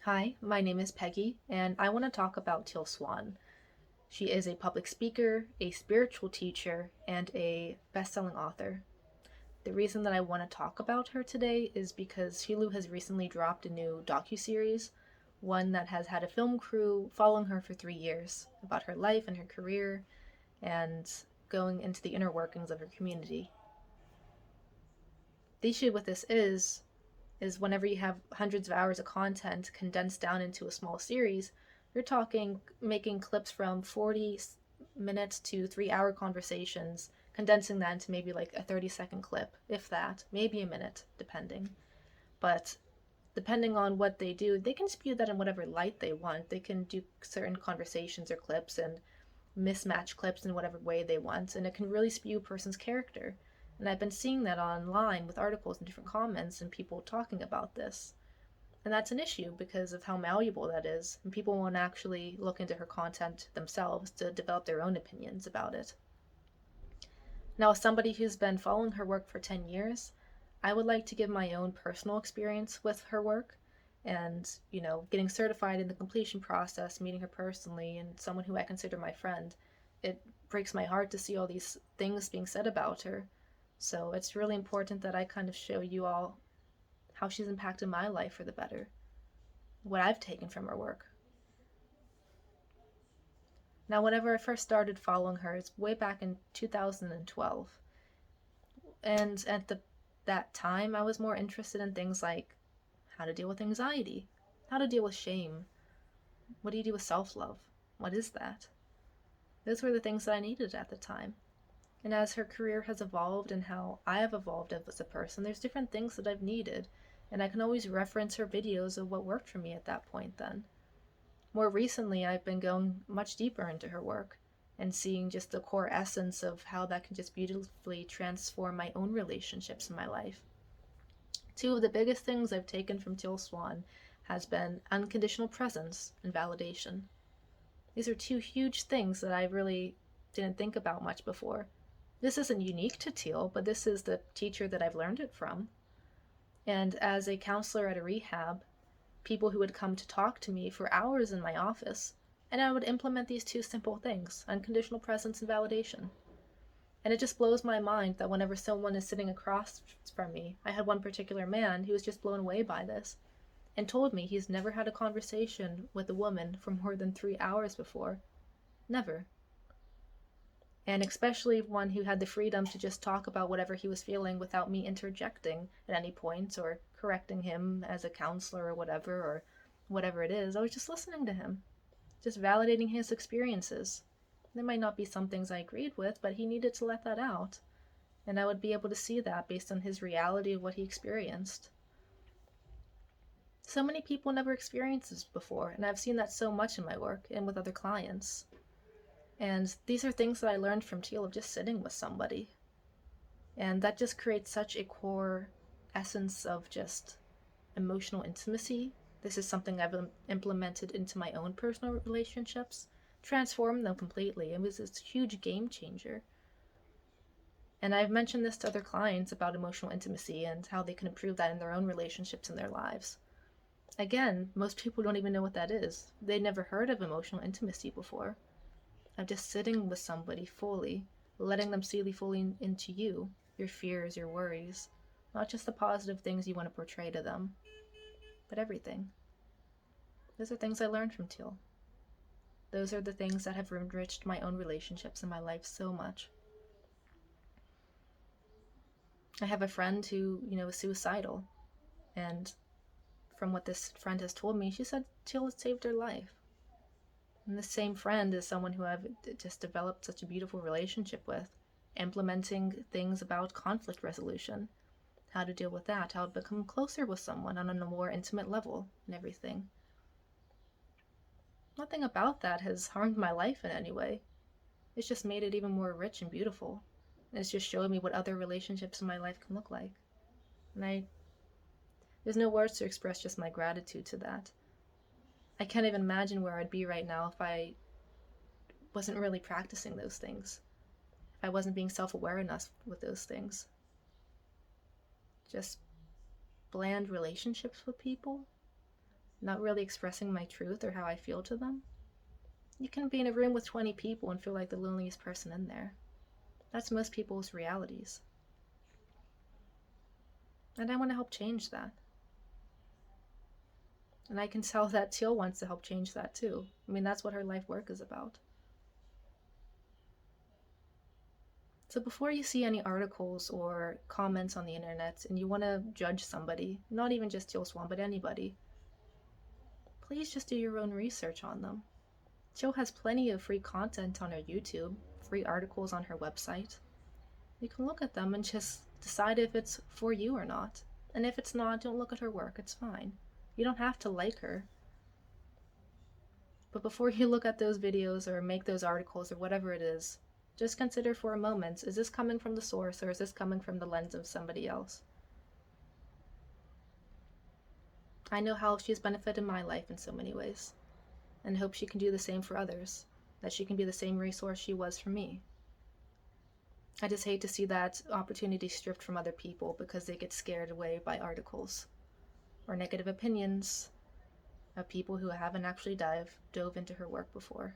Hi, my name is Peggy, and I want to talk about Teal Swan. She is a public speaker, a spiritual teacher, and a best-selling author. The reason that I want to talk about her today is because Hulu has recently dropped a new docuseries, one that has had a film crew following her for 3 years, about her life and her career, and going into the inner workings of her community. The issue with this is whenever you have hundreds of hours of content condensed down into a small series, you're talking making clips from 40 minutes to 3 hour conversations, condensing that into maybe like a 30-second clip, if that, maybe a minute, depending. But depending on what they do, they can spew that in whatever light they want. They can do certain conversations or clips and mismatch clips in whatever way they want, and it can really spew a person's character. And I've been seeing that online with articles and different comments and people talking about this. And that's an issue because of how malleable that is, and people won't actually look into her content themselves to develop their own opinions about it. Now, as somebody who's been following her work for 10 years, I would like to give my own personal experience with her work and, getting certified in the completion process, meeting her personally, and someone who I consider my friend. It breaks my heart to see all these things being said about her. So it's really important that I kind of show you all how she's impacted my life for the better, what I've taken from her work. Now, whenever I first started following her, it's way back in 2012. And that time, I was more interested in things like how to deal with anxiety, how to deal with shame, what do you do with self love? What is that? Those were the things that I needed at the time. And as her career has evolved and how I have evolved as a person, there's different things that I've needed. And I can always reference her videos of what worked for me at that point then. More recently, I've been going much deeper into her work and seeing just the core essence of how that can just beautifully transform my own relationships in my life. Two of the biggest things I've taken from Teal Swan has been unconditional presence and validation. These are two huge things that I really didn't think about much before. This isn't unique to Teal, but this is the teacher that I've learned it from. And as a counselor at a rehab, people who would come to talk to me for hours in my office, and I would implement these two simple things: unconditional presence and validation. And it just blows my mind that whenever someone is sitting across from me, I had one particular man who was just blown away by this and told me he's never had a conversation with a woman for more than 3 hours before. Never. And especially one who had the freedom to just talk about whatever he was feeling without me interjecting at any point or correcting him as a counselor or whatever it is. I was just listening to him, just validating his experiences. There might not be some things I agreed with, but he needed to let that out. And I would be able to see that based on his reality of what he experienced. So many people never experienced this before, and I've seen that so much in my work and with other clients. And these are things that I learned from Teal of just sitting with somebody. And that just creates such a core essence of just emotional intimacy. This is something I've implemented into my own personal relationships, transformed them completely. It was this huge game changer. And I've mentioned this to other clients about emotional intimacy and how they can improve that in their own relationships and their lives. Again, most people don't even know what that is. They never heard of emotional intimacy before. Of just sitting with somebody fully, letting them see fully into you, your fears, your worries, not just the positive things you want to portray to them, but everything. Those are things I learned from Teal. Those are the things that have enriched my own relationships in my life so much. I have a friend who, is suicidal, and from what this friend has told me, she said Teal has saved her life. And the same friend is someone who I've just developed such a beautiful relationship with, implementing things about conflict resolution, how to deal with that, how to become closer with someone on a more intimate level, and everything. Nothing about that has harmed my life in any way. It's just made it even more rich and beautiful. And it's just showing me what other relationships in my life can look like. And there's no words to express just my gratitude to that. I can't even imagine where I'd be right now if I wasn't really practicing those things. If I wasn't being self-aware enough with those things. Just bland relationships with people, not really expressing my truth or how I feel to them. You can be in a room with 20 people and feel like the loneliest person in there. That's most people's realities. And I want to help change that. And I can tell that Teal wants to help change that too. I mean, that's what her life work is about. So before you see any articles or comments on the internet and you want to judge somebody, not even just Teal Swan, but anybody, please just do your own research on them. Teal has plenty of free content on her YouTube, free articles on her website. You can look at them and just decide if it's for you or not. And if it's not, don't look at her work, it's fine. You don't have to like her. But before you look at those videos or make those articles or whatever it is, just consider for a moment, is this coming from the source or is this coming from the lens of somebody else? I know how she's benefited my life in so many ways, and hope she can do the same for others, that she can be the same resource she was for me. I just hate to see that opportunity stripped from other people because they get scared away by articles or negative opinions of people who haven't actually dove into her work before.